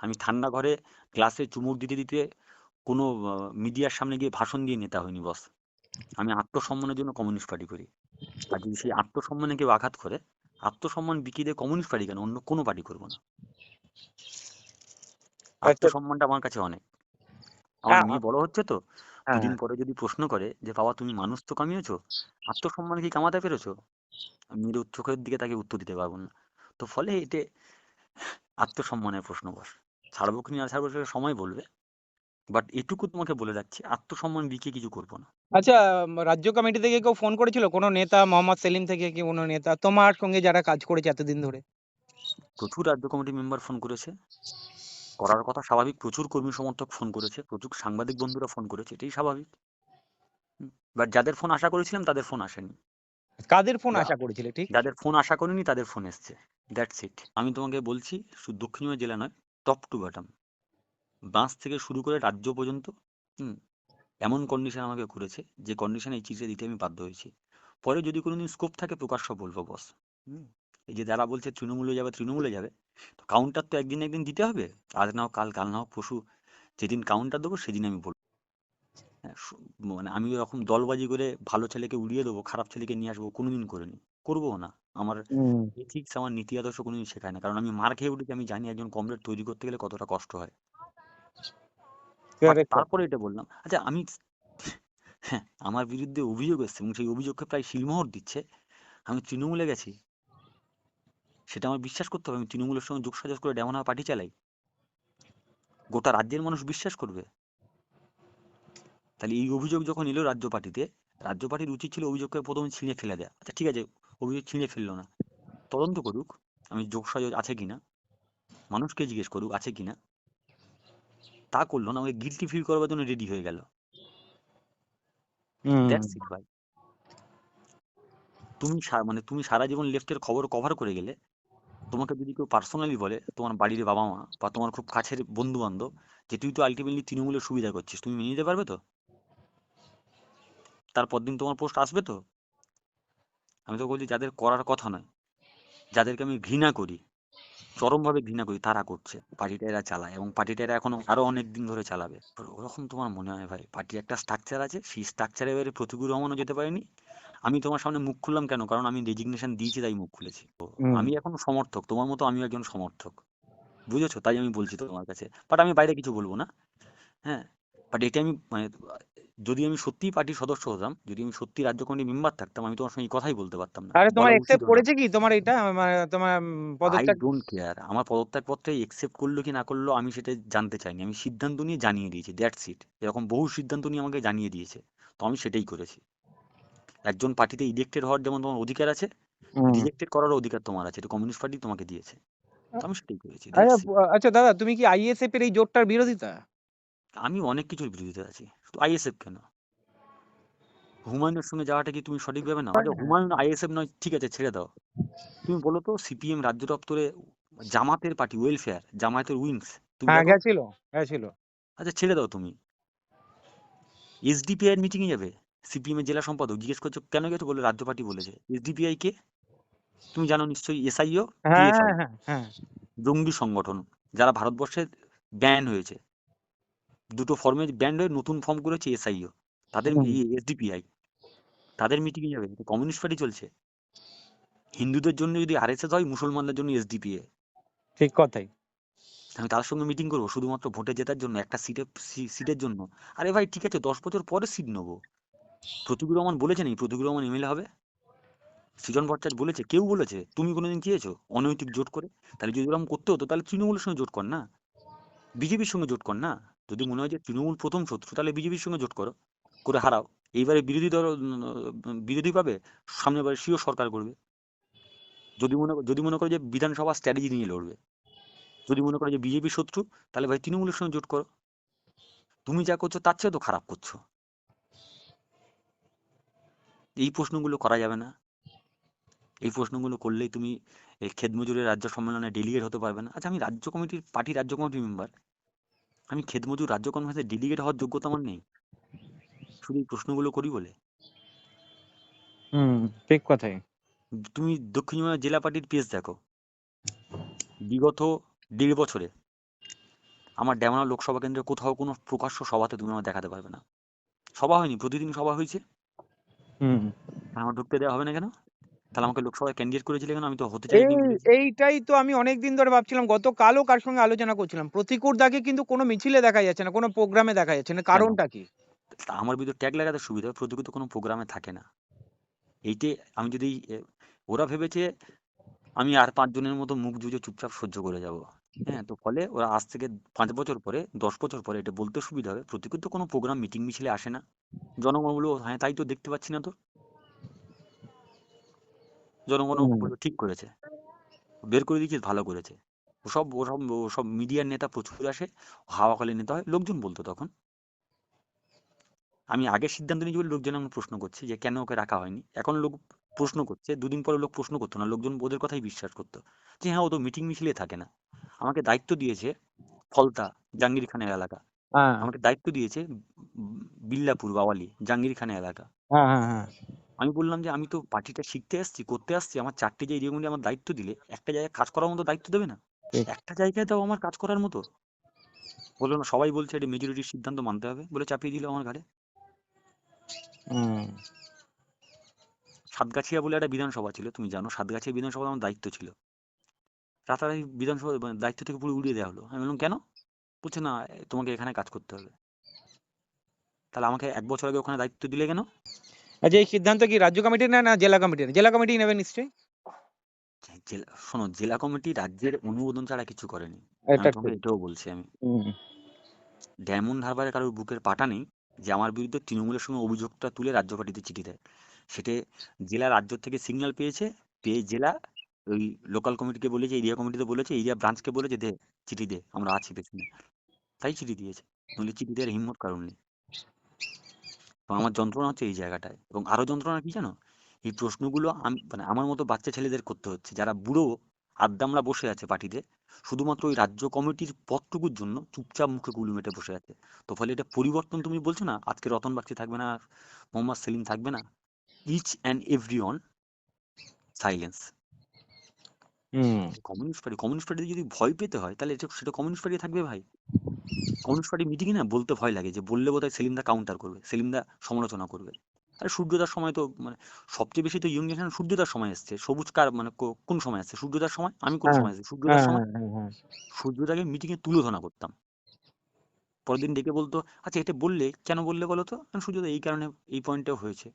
আমি ঠান্ডা ঘরে ক্লাসে চুমুক দিতে দিতে কোনো মিডিয়ার সামনে গিয়ে ভাষণ দিয়ে নেতা হইনি বস। আমি আত্মসম্মানের জন্য কমিউনিস্ট পার্টি করি। আর যদি সেই আত্মসম্মানে কেউ আঘাত করে, আত্মসম্মান বিকিয়ে দিয়ে কমিউনিস্ট পার্টি কেন, অন্য কোনো পার্টি করবো না। আচ্ছা। আত্মসম্মানটা আমার কাছে অনেক। আমার আ- মেয়ে বড় হচ্ছে তো, হ্যাঁ। দুদিন পরে যদি প্রশ্ন করে যে বাবা তুমি মানুষ তো কামিয়েছো, আত্মসম্মান কি কামাতে পেরেছো, আমি মেয়ের চোখের দিকে তাকে উত্তর দিতে পারবো না। তো ফলে এতে আত্মসম্মানের প্রশ্ন বস। ছাড়বো কি না ছাড়বো সেটা সময় বলবে। বাট এটুকু তোমাকে বলে রাখছি, আত্মসম্মান বিকিয়ে কিছু করবো না। আচ্ছা, রাজ্য কমিটি থেকে কেউ ফোন করেছিল? কোনো নেতা, মোহাম্মদ সেলিম থেকে কি কোনো নেতা তোমার সঙ্গে যারা কাজ করেছে এতদিন ধরে? প্রচুর রাজ্য কমিটি মেম্বার ফোন করেছে, করার কথা স্বাভাবিক। প্রচুর কর্মী সমর্থক ফোন করেছে, প্রচুর সাংবাদিক বন্ধুরা ফোন করেছে, এটাই স্বাভাবিক। বাট যাদের ফোন আশা করেছিলাম তাদের ফোন আসেনি। কাদের ফোন যা- আশা করেছিলে ঠিক? যাদের ফোন আশা করিনি তাদের ফোন এসছে। That's it. আমি তোমাকে বলছি, শুধু দক্ষিণ জেলা নয়, টপ টু বটম, বাঁশ থেকে শুরু করে রাজ্য পর্যন্ত, হুম, এমন কন্ডিশন আমাকে করেছে যে কন্ডিশনে এই চিঠিটা দিতে আমি বাধ্য হয়েছি। পরে যদি কোনোদিন স্কোপ থাকে প্রকাশ্য বলবো বস। হুম, এই যে যারা বলছে তৃণমূলে যাবে তৃণমূলে যাবে, তো কাউন্টার তো একদিন একদিন দিতে হবে। আজ না হোক কাল, কাল না হোক পরশু, যেদিন কাউন্টার দেবো সেদিন আমি বলবো। হ্যাঁ, মানে আমি ওরকম দলবাজি করে ভালো ছেলেকে উড়িয়ে দেবো, খারাপ ছেলেকে নিয়ে আসবো, কোনোদিন করিনি, করবোও না। আমার হুম। এথিক্স, আমার নীতি আদর্শ কোনোদিন শেখায় না, কারণ আমি মার খেয়ে উঠেছি। আমি জানি একজন কমরেড তৈরি করতে গেলে কতটা কষ্ট হয়। বাট Correct কথা। তারপরে এটা বললাম, আচ্ছা আমি, হ্যাঁ, আমার বিরুদ্ধে অভিযোগ এসছে এবং সেই অভিযোগকে প্রায় শিলমোহর দিচ্ছে, আমি তৃণমূলে গেছি। সেটা আমার বিশ্বাস করতে হবে? আমি তৃণমূলের সঙ্গে যোগসাজশ করে ডেমন পার্টি চালাই? গোটা রাজ্যের মানুষ বিশ্বাস করবে? তাহলে এই অভিযোগ যখন এলো রাজ্য পার্টিতে, রাজ্য পার্টির উচিত ছিল অভিযোগকে প্রথমে ছিঁড়ে ফেলে দেয়া। আচ্ছা ঠিক আছে, অভিযোগ ছিঁড়ে ফেললো না, তদন্ত করুক আমি যোগসাজশ আছে কিনা, মানুষকে জিজ্ঞেস করুক আছে কিনা। তা করলো না, আমাকে গিল্টি ফিল করবার জন্য রেডি হয়ে গেল। হুম। দ্যাটস ইট ভাই। তুমি মানে তুমি সারা জীবন লেফটের খবর কভার করে গেলে, তোমাকে যদি কেউ পার্সোনালি বলে, তোমার বাড়ির বাবা মা বা তোমার খুব কাছের বন্ধু বান্ধব, যে তুই তো আলটিমেটলি তৃণমূলের সুবিধা করছিস, তুমি মেনে নিতে পারবে তো? তারপর দিন তোমার পোস্ট আসবে তো? আমি তো বলছি যাদের করার কথা নয়, যাদেরকে আমি ঘৃণা করি, চরমভাবে ঘৃণা করি, তারা করছে। পার্টিটা এরা চালায় এবং পার্টিটা এরা এখনো আরো অনেক দিন ধরে চালাবে। ওরকম তোমার মনে হয় ভাই? পার্টির একটা স্ট্রাকচার আছে, সেই স্ট্রাকচারে এবারে প্রতিকূল রহমানও যেতে পারেনি। আমি তোমার সামনে মুখ খুললাম কেন? কারণ আমি রেজিগনেশন দিয়েছি তাই মুখ খুলেছি। তো হুম। আমি এখনো সমর্থক, তোমার মতো আমিও একজন সমর্থক, বুঝেছো? তাই আমি বলছি তোমার কাছে, বাট আমি বাইরে কিছু বলবো না। হ্যাঁ, বাট এটা আমি মানে, যদি আমি সত্যিই পার্টির সদস্য হতাম, যদি আমি সত্যি রাজ্য কমিটির মেম্বার থাকতাম, আমি তোমার সঙ্গে এই কথাই বলতে পারতাম না, আরে তোমার বলা অ্যাকসেপ্ট উচিতও না। করেছে কি তোমার এটা? মানে তোমার আই পদত্যাগ? Don't care. আমার পদত্যাগপত্রে একসেপ্ট করলো কি না করলো আমি সেটা জানতে চাইনি। আমি সিদ্ধান্ত নিয়ে জানিয়ে দিয়েছি, দ্যাটস ইট। এরকম বহু সিদ্ধান্ত নিয়ে আমাকে জানিয়ে দিয়েছে, তো আমি সেটাই করেছি। একজন পার্টিতে ইলেক্টেড হওয়ার যেমন তোমার অধিকার আছে, হুম। রিজেক্টেড করারও অধিকার তোমার আছে, এটা কমিউনিস্ট পার্টি তোমাকে দিয়েছে। তো আমি সেটাই করেছি, আচ্ছা, দ্যাটস ইট। আচ্ছা দাদা, তুমি কি আইএসএফ এর এই জোটটার বিরোধিতা? আমি অনেক কিছুর বিরোধিতা আছি, শুধু আইএসএফ কেন? হুমায়ুনের সঙ্গে যাওয়াটা কি তুমি সঠিকভাবে নাও? আচ্ছা হুমায়ুন আইএসএফ নয়, ঠিক আছে ছেড়ে দাও। তুমি বলো তো, সিপিএম রাজ্য দপ্তরে জামাতের পার্টি ওয়েলফেয়ার, জামায়াতের উইংস, তুমি হ্যাঁ, দেখো। গেছিল, গেছিল। আচ্ছা ছেড়ে দাও তুমি, এসডিপিআই এর মিটিং এ যাবে, সিপিএম এর জেলা সম্পাদক জিজ্ঞেস করছো কেন গেছো, বলে রাজ্য পার্টি বলেছে। এসডিপিআই কে? তুমি জানো নিশ্চয়ই, এসআইও, হ্যাঁ, পিএফআই, হ্যাঁ, হ্যাঁ, হ্যাঁ। জঙ্গি সংগঠন, যারা ভারতবর্ষে ব্যান হয়েছে, দুটো ফর্মে ব্যান্ড হয়ে নতুন ফর্ম করেছে এসআইও, তাদের হুম। এসডিপিআই, তাদের মিটিং এ যাবে? কমিউনিস্ট পার্টি চলছে। হিন্দুদের জন্য যদি আরএসএস হয়, মুসলমানদের জন্য এসডিপিএ। ঠিক কথাই। আমি তার সঙ্গে মিটিং করবো শুধুমাত্র ভোটে জেতার জন্য, একটা সিটের জন্য? আরে ভাই ঠিক আছে, 10 বছর পরে সিট নেবো। প্রতিকুর রহমান বলেছেন এই প্রতিকুর রহমান এমএলএ হবে? সৃজন ভট্টাচার্য বলেছে? কেউ বলেছে? তুমি কোনোদিন চেয়েছো অনৈতিক জোট করে? তাহলে যদি ওরকম করতে হতো তাহলে তৃণমূলের সঙ্গে জোট কর না, বিজেপির সঙ্গে জোট কর না। যদি মনে হয় যে তৃণমূল প্রথম শত্রু, তাহলে বিজেপির সঙ্গে জোট করো, করে হারাও। এইবারে বিরোধী দল বিরোধী পাবে, সামনে বারে সিও সরকার করবে। যদি মনে করো যে বিধানসভা স্ট্র্যাটেজি নিয়ে লড়বে, যদি মনে করো যে বিজেপি শত্রু, তাহলে ভাই তৃণমূলের সঙ্গে জোট করো। তুমি যা করছো তার চেয়ে তো খারাপ করছো। এই প্রশ্নগুলো করা যাবে না। এই প্রশ্নগুলো করলেই তুমি এই ক্ষেত মজুরের রাজ্য সম্মেলনে ডেলিগেট হতে পারবে না। আচ্ছা আমি রাজ্য কমিটির পার্টি রাজ্য কমিটির মেম্বার, আমি ক্ষেত মজুর রাজ্য কমিটিতে ডেলিগেট হওয়ার যোগ্যতা আমার নেই, শুধু এই প্রশ্নগুলো করি বলে? হুম, ঠিক কথাই। তুমি দক্ষিণ জেলা পার্টির পেজ দেখো, বিগত 1.5 বছরে আমার ডেমরা লোকসভা কেন্দ্রে কোথাও কোনো প্রকাশ্য সভাতে তুমি আমার দেখাতে পারবে না। সভা হয়নি, প্রতিদিন সভা হয়েছে, হুম। আমার ঢুকতে দেওয়া হবে না কেন? তাহলে আমাকে লোকসভায় ক্যান্ডিডেট করেছিলে কেন? আমি তো হতে চাইনি বলেছি। এইটাই তো আমি অনেকদিন ধরে ভাবছিলাম, গতকালও কার সঙ্গে আলোচনা করছিলাম। প্রতিকুর দাকে কিন্তু কোনো মিছিলে দেখা যাচ্ছে না, কোনো প্রোগ্রামে দেখা যাচ্ছে না, কেন? কারণটা কি? তা আমার ভিতর ট্যাগ লাগাতে সুবিধা হয়, প্রতিকূল তো কোনো প্রোগ্রামে থাকে না। এইটে আমি যদি ওরা ভেবেছে আমি আর ৫ জনের মতো মুখ বুজে চুপচাপ সহ্য করে যাব। হ্যাঁ? তো ফলে ওরা আজ থেকে ৫ বছর পরে, ১০ বছর পরে এটা বলতে সুবিধা হবে, প্রতিকূল তো কোনো প্রোগ্রাম, মিটিং, মিছিলে আসে না। জনগণ বলল, "হ্যাঁ, তাই তো দেখতে পাচ্ছি না তো।" জনগণও হুম। বলল, "ঠিক করেছে। বের করে দিয়েছিস, ভালো করেছে।" ওসব মিডিয়ার নেতা প্রচুর আসে, হাওয়া নেতা হয়। লোকজন বলতো তখন। আমি আগে সিদ্ধান্ত নিয়েছি বলে লোকজন এখন প্রশ্ন করছে যে কেন ওকে রাখা হয়নি। এখন লোক প্রশ্ন করছে, ২ দিন পরে লোক প্রশ্ন করতো না। লোকজন ওদের কথাই বিশ্বাস করতো। যে হ্যাঁ, ও তো মিটিং মিছিলে থাকে না। আমাকে দায়িত্ব দিয়েছে ফলতা, জাহাঙ্গীর খানের এলাকা। হ্যাঁ, আমাকে দায়িত্ব দিয়েছে বিল্লাপুর, বাওয়ালি, জাহাঙ্গীর খানের এলাকা। হ্যাঁ, হ্যাঁ, হ্যাঁ। আমি বললাম যে আমি তো পার্টিটা শিখতে আসছি, করতে আসছি। আমার ৪ টে যে এরিয়াগুলি আমার দায়িত্ব দিলে, একটা জায়গায় কাজ করার মতো দায়িত্ব দেবে না? ঠিক। একটা জায়গায় দাও আমার কাজ করার মতো। বলল না, সবাই বলছে এটা মেজরিটির সিদ্ধান্ত মানতে হবে বলে চাপিয়ে দিল আমার ঘাড়ে। হুম। সাতগাছিয়া বলে একটা বিধানসভা ছিল, তুমি জানো, সাতগাছিয়া বিধানসভা আমার দায়িত্ব ছিল। রাতারাতি বিধানসভা মানে দায়িত্ব থেকে পুরো উড়িয়ে দেওয়া হলো। আমি বললাম কেন? বলছে না, তোমাকে এখানে কাজ করতে হবে। তাহলে আমাকে ১ বছর আগে ওখানে দায়িত্ব দিলে কেন? আচ্ছা, এই সিদ্ধান্ত কি রাজ্য কমিটির না জেলা কমিটির? জেলা কমিটি নেবে নিশ্চয়ই। জেলা, শোনো, জেলা কমিটি রাজ্যের অনুমোদন ছাড়া কিছু করেনি। আমি এটা তোমাকে ঠিক। এটাও বলছি আমি। হুম। ডায়মন্ড হারবারে কারোর বুকের পাটা নেই যে আমার বিরুদ্ধে তৃণমূলের সঙ্গে অভিযোগটা তুলে রাজ্য পার্টিতে চিঠি দেয়। সেটা জেলা রাজ্য থেকে সিগন্যাল পেয়েছে, পেয়ে জেলা ওই লোকাল কমিটিকে বলেছে, এরিয়া কমিটিতে বলেছে, এরিয়া ব্রাঞ্চকে বলেছে দে, চিঠি দে, আমরা আছি পেছনে। তাই চিঠি দিয়েছে। নইলে চিঠি দেওয়ার হিম্মত কারণ নেই। তো আমার যন্ত্রণা হচ্ছে এই জায়গাটায়, এবং আরো যন্ত্রণা কি জানো? এই প্রশ্নগুলো আমি মানে আমার মতো বাচ্চা ছেলেদের করতে হচ্ছে, যারা বুড়ো আদ্দামরা বসে আছে পার্টিতে, শুধুমাত্র ওই রাজ্য কমিটির পদটুকুর জন্য চুপচাপ মুখে কুলু মেটে বসে আছে। তো ফলে এটা পরিবর্তন, তুমি বলছো না আজকে রতন বাগচি থাকবে না, মোহাম্মদ সেলিম থাকবে না, each and every one silence. হুম। কমিউনিস্ট পার্টিতে যদি ভয় পেতে হয় তাহলে সেটা কমিউনিস্ট পার্টি থাকবে ভাই। কমিউনিস্ট পার্টি মিটিংয়ে না বলতে ভয় লাগে, যে বললে বোধহয় সেলিমদা কাউন্টার করবে, সেলিমদা সমালোচনা করবে। আরে সূর্যদার সময় তো মানে সবচেয়ে বেশি তো ইয়ং জেনারেশন সূর্যদার সময় এসছে। সবুজ কার মানে কোন সময় আসছে? সূর্যদার সময়। আমি কোন হ্যাঁ, সময় এসেছি? সূর্যদার হ্যাঁ, সময়। হ্যাঁ, হ্যাঁ, হ্যাঁ। সূর্যদাকে মিটিংয়ে তুলোধনা করতাম। পরের দিন ডেকে বলতো, আচ্ছা এটা বললে কেন বললে বলো তো? আমি, সূর্যদা এই কারণে, এই পয়েন্টটাও হয়েছে।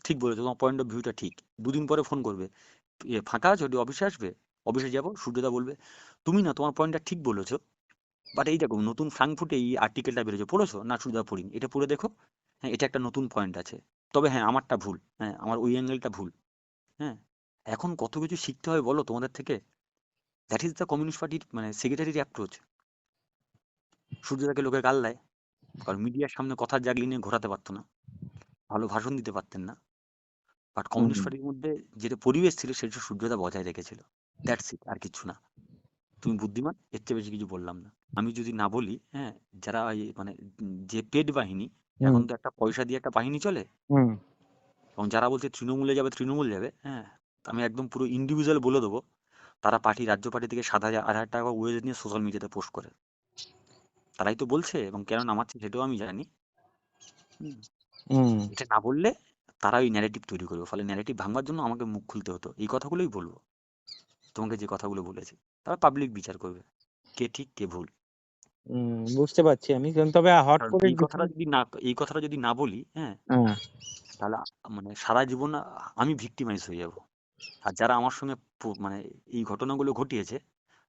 ঠিক বলেছো, তোমার পয়েন্ট অফ ভিউটা ঠিক। ২ দিন পরে ফোন করবে, ফাঁকা আছে, ওটি অফিসে আসবে। অফিসে যাবো, সূর্যদা বলবে, তুমি না তোমার পয়েন্টটা ঠিক বলেছো, বাট এই দেখো নতুন ফ্রাঙ্কফুটে এই আর্টিকেলটা বেরোচ্ছে, পড়েছো না? সুবিধা পড়িনি, এটা পড়ে দেখো। হ্যাঁ, এটা একটা নতুন পয়েন্ট আছে। তবে হ্যাঁ, আমারটা ভুল, হ্যাঁ আমার ওই অ্যাঙ্গেলটা ভুল। হ্যাঁ, এখন কত কিছু শিখতে হয় বলো তোমাদের থেকে। দ্যাট ইজ দ্য কমিউনিস্ট পার্টির মানে সেক্রেটারির অ্যাপ্রোচ। সূর্যদাকে লোকে গাল দেয় কারণ মিডিয়ার সামনে কথার জাগলি নিয়ে ঘোরাতে পারতো না, ভালো ভাষণ দিতে পারতেন না। But hmm. কমিউনিস্ট পার্টির মধ্যে যেটা পরিবেশ ছিল সেটা সূর্যদা বজায় রেখেছিল। দ্যাটস ইট, আর কিছু না। তুমি বুদ্ধিমান, এর চেয়ে বেশি কিছু বললাম না। আমি যদি না বলি, হ্যাঁ, যারা এই মানে যে পেড বাহিনী, হুম। এখন তো একটা পয়সা দিয়ে একটা বাহিনী চলে, হুম। এবং যারা বলছে তৃণমূলে যাবে, তৃণমূল যাবে, হ্যাঁ, আমি একদম পুরো ইন্ডিভিজুয়াল বলে দেবো, তারা পার্টি, রাজ্য পার্টি থেকে ৭,০০০ ৮,০০০ টাকা ওয়েজ নিয়ে সোশ্যাল মিডিয়াতে পোস্ট করে। তারাই তো বলছে, এবং কেন নামাচ্ছে সেটাও আমি জানি। হুম, হুম। এটা না বললে তারা ওই ন্যারেটিভ তৈরি করবে, ফলে ন্যারেটিভ ভাঙবার জন্য আমাকে মুখ খুলতে হতো। এই কথাগুলোই বলবো, তোমাকে যে কথাগুলো বলেছি। তারা পাবলিক বিচার করবে কে ঠিক কে ভুল। বুঝতে পারছি আমি। তবে হট কারণ করে এই কথাটা যদি না বলি, হ্যাঁ, হ্যাঁ। তাহলে মানে সারা জীবন আমি ভিক্টিমাইজ হয়ে যাব। আর যারা আমার সঙ্গে মানে এই ঘটনাগুলো ঘটিয়েছে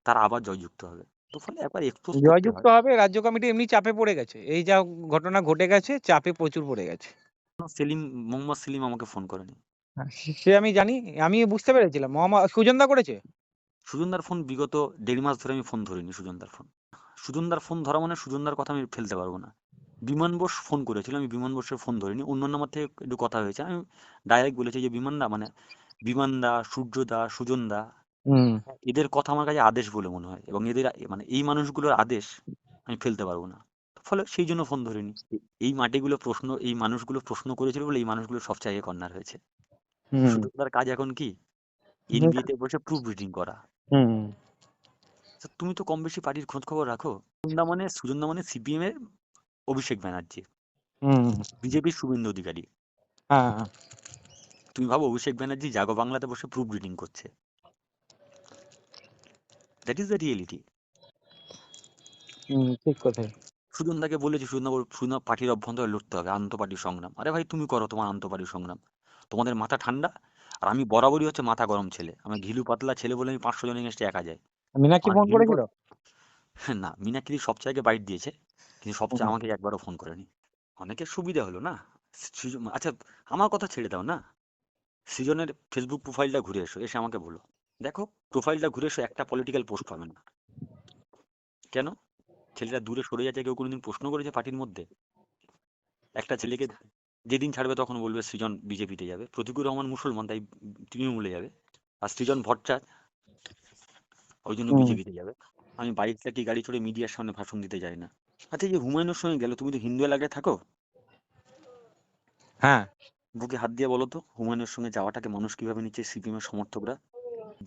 তারা আবার জয়যুক্ত হবে। তো ফলে একবার এক্সপোজ করতে জয়যুক্ত হয়। হবে, রাজ্য কমিটি এমনি চাপে পড়ে গেছে। এই যা ঘটনা ঘটে গেছে, চাপে প্রচুর পড়ে গেছে। সেলিম, মোহাম্মদ সেলিম আমাকে ফোন করেনি। হ্যাঁ, সে আমি জানি। আমি বুঝতে পেরেছিলাম। সুজনদা করেছে? সুজনদার ফোন বিগত ১.৫ মাস ধরে আমি ফোন ধরিনি সুজনদার ফোন। সুজনদার ফোন ধরা মানে সুজনদার কথা আমি ফেলতে পারবো না। বিমান বোস ফোন করেছিল, আমি বিমান বোসের ফোন ধরিনি। অন্য নাম্বার থেকে একটু কথা হয়েছে। আমি ডাইরেক্ট বলেছি যে বিমানদা মানে বিমানদা, সূর্যদা, সুজনদা, হুম। এদের কথা আমার কাছে আদেশ বলে মনে হয়, এবং এদের মানে এই মানুষগুলোর আদেশ আমি ফেলতে পারবো না। ফলে সেই জন্য ফোন ধরিনি। এই মাটিগুলো প্রশ্ন, এই মানুষগুলো প্রশ্ন করেছিল বলে এই মানুষগুলো সব জায়গায় কর্নার হয়েছে। হুম। সুজনদার কাজ এখন কি? হুম। এনবিএ তে বসে প্রুফ রিডিং করা। হুম। তা তুমি তো কম বেশি পার্টির খোঁজ খবর রাখো। সুজনদা মানে সিপিএম এর অভিষেক ব্যানার্জি, হুম। বিজেপির শুভেন্দু অধিকারী। হ্যাঁ, হ্যাঁ। তুমি ভাবো অভিষেক ব্যানার্জি জাগো বাংলাতে বসে প্রুফ রিডিং করছে। That is the reality. ঠিক কথাই। সুজনদাকে বলেছি, সুজনদা পার্টির অভ্যন্তরে লড়তে হবে, আন্তঃপার্টি সংগ্রাম। আরে ভাই তুমি করো তোমার আন্তঃপার্টি সংগ্রাম, তোমাদের মাথা ঠান্ডা। আর আমি বরাবরই হচ্ছে মাথা গরম ছেলে, আমি ঘিলু পাতলা ছেলে বলে আমি 500 জনের এগেন্সটে একা যাই। মীনাক্ষী আমার ফোন ঘিলু করেছিল? না, মীনাক্ষী সবচেয়ে বাইট দিয়েছে, কিন্তু হুম। সবচেয়ে আমাকে একবারও ফোন করেনি। অনেকের সুবিধা হলো না। আচ্ছা, আমার কথা ছেড়ে দাও না, সৃজনের ফেসবুক প্রোফাইলটা ঘুরে এসো, এসে আমাকে বলো, দেখো প্রোফাইলটা ঘুরে এসো, একটা পলিটিক্যাল পোস্ট পাবে না। কেন? ছেলেটা দূরে সরে যাচ্ছে, কেউ কোনোদিন প্রশ্ন করেছে পার্টির মধ্যে? একটা ছেলেকে যেদিন ছাড়বে তখন বলবে সৃজন বিজেপিতে যাবে, প্রতিকুর রহমান মুসলমান তাই তৃণমূলে যাবে, আর সৃজন ভট্টাচার্য ওই জন্য হুম। বিজেপিতে যাবে। আমি বাইক চাকি গাড়ি চড়ে মিডিয়ার সামনে ভাষণ দিতে যাই না। আচ্ছা, এই যে হুমায়ুনের সঙ্গে গেল, তুমি তো হিন্দু এলাকায় থাকো, হ্যাঁ। বুকে হাত দিয়ে বলো তো হুমায়ুনের সঙ্গে যাওয়াটাকে মানুষ কিভাবে নিচ্ছে, সিপিএম এর সমর্থকরা?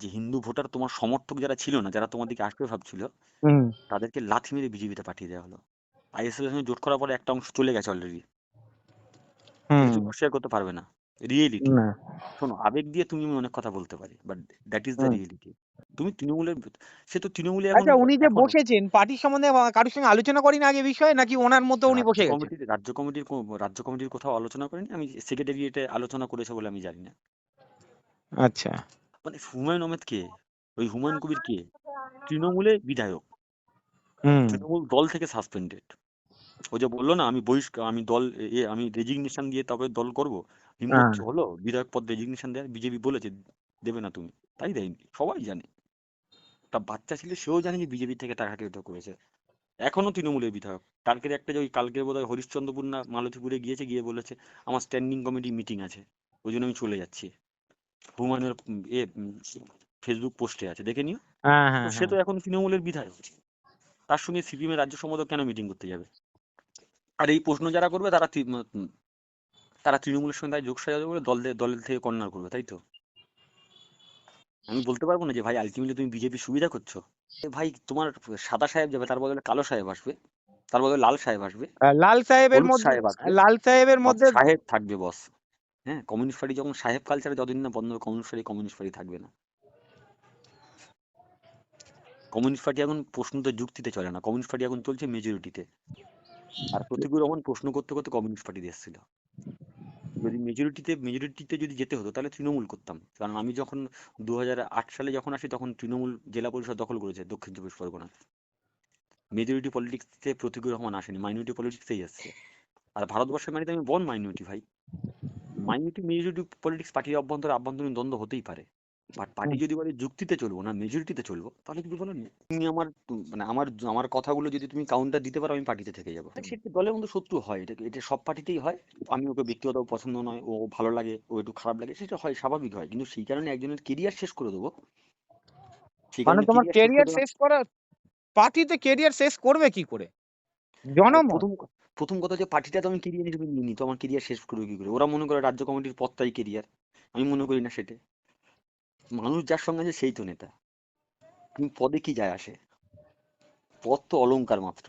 যে হিন্দু ভোটার তোমার সমর্থক যারা ছিল না, যারা তোমার দিকে আসবে ভাবছিল, হুম। তাদেরকে লাথি মেরে বিজেপিতে পাঠিয়ে দেওয়া হলো। আইএসএল এর সঙ্গে জোট করার পরে একটা অংশ চলে গেছে অলরেডি, এটা হুম। তুমি অস্বীকার করতে পারবে না, রিয়েলিটি। না। শোনো, আবেগ দিয়ে তুমি আমি অনেক কথা বলতে পারি, but that is the hmm. Reality. তুমি তৃণমূলের, সে তো তৃণমূলে এখন, আচ্ছা, উনি যে এখনো বসেছেন পার্টির সম্বন্ধে কারোর সঙ্গে আলোচনা করেন আগে বিষয়ে, নাকি ওনার মতো উনি বসে গেছেন? রাজ্য কমিটির কোথাও আলোচনা করিনি আমি, সেক্রেটারিয়েটে আলোচনা করেছে বলে আমি জানি না। আচ্ছা। মানে হুমায়ুন আহমেদ কে, ওই হুমায়ুন কবির কে, তৃণমূলে বিধায়ক, হুম। তৃণমূল দল থেকে সাসপেন্ডেড। ও যে বললো না, আমি দল, আমি রেজিগনেশন দিয়ে তবে দল করব, হিম্মত হ্যাঁ। হলো বিধায়ক পদ রেজিগনেশন দেয়, বিজেপি বলেছে দেবে না তুমি, তাই দেয়নি, সবাই জানে। একটা বাচ্চা ছিল, সেও জানে যে বিজেপি থেকে টাকা কেটে করেছে, এখনো তৃণমূলের বিধায়ক। কালকের একটা যে ওই কালকে বোধহয় হরিশ্চন্দ্রপুর না মালতীপুরে গিয়েছে, গিয়ে বলেছে আমার স্ট্যান্ডিং কমিটি মিটিং আছে, ওই জন্য আমি চলে যাচ্ছি। হুমায়ুনের ফেসবুক পোস্টে আছে, দেখে নিও। হ্যাঁ, তো হ্যাঁ, সে হ্যাঁ। তো এখন তৃণমূলের বিধায়ক, তার সঙ্গে সিপিএম এর রাজ্য সম্পাদক কেন মিটিং করতে যাবে? আর এই প্রশ্ন যারা করবে তারা তৃণমূলের সঙ্গে তাই যোগ সাজাবে বলে দলের থেকে কর্নার করবে, তাই তো? আমি বলতে পারবো না যে ভাই আলটিমেটলি তুমি বিজেপি সুবিধা করছো। এ ভাই, তোমার সাদা সাহেব যাবে, তার বদলে কালো সাহেব আসবে, তার বদলে লাল সাহেব আসবে, লাল সাহেবের হলুদ মধ্যে সাহেব আসবে, লাল সাহেবের বাট মধ্যে সাহেব থাকবে বস। হ্যাঁ, কমিউনিস্ট পার্টি যখন সাহেব কালচারে যতদিন না বন্ধ হবে, কমিউনিস্ট পার্টি থাকবে না। কমিউনিস্ট পার্টি এখন প্রশ্নতে যুক্তিতে চলে না, কমিউনিস্ট পার্টি এখন চলছে মেজরিটিতে। আর প্রতিকুর রহমান প্রশ্ন করতে করতে কমিউনিস্ট পার্টি এসেছিল। যদি মেজরিটিতে যদি যেতে হতো তাহলে তৃণমূল করতাম, কারণ আমি যখন 2008 সালে যখন আসি, তখন তৃণমূল জেলা পরিষদ দখল করেছে দক্ষিণ চব্বিশ পরগনা। মেজরিটি পলিটিক্সে প্রতিকুর রহমান আসেনি, মাইনরিটি পলিটিক্সেই এসছে। আর ভারতবর্ষের মাটিতে আমি বর্ন মাইনরিটি ভাই। মাইনরিটি মেজরিটি পলিটিক্স পার্টির আভ্যন্তরীণ দ্বন্দ্ব হতেই পারে, বাট পার্টি হুম। যদি বলে যুক্তিতে চলবো না মেজরিটিতে চলবো, তাহলে কিছু বলো না। তুমি মানে আমার কথাগুলো যদি তুমি কাউন্টার দিতে পারো, আমি পার্টিতে থেকে যাবো। সেটা দলের মধ্যে শত্রু হয়, এটা এটা সব পার্টিতেই হয়। আমি ওকে ব্যক্তিগত পছন্দ নয়, ও ভালো লাগে, ও একটু খারাপ লাগে, সেটা হয়, স্বাভাবিক হয়, কিন্তু সেই কারণে একজনের কেরিয়ার শেষ করে দেবো, সেই মানে কারণে তোমার কেরিয়ার শেষ করে ক্যারিয়ার দেওয়া। শেষ করা, পার্টিতে ক্যারিয়ার শেষ করবে কি করে আরে জনমত? প্রথম কথা, যে পার্টিটা তো আমি কেরিয়ার হিসেবে নিইনি, তো আমার কেরিয়ার শেষ করবে কি করে? ওরা মনে করে রাজ্য কমিটির পদটাই কেরিয়ার, আমি মনে করি না সেটা। মানুষ যার সঙ্গে আছে সেই তো নেতা, তুমি পদে কি যায় আসে? পদ তো অলংকার মাত্র।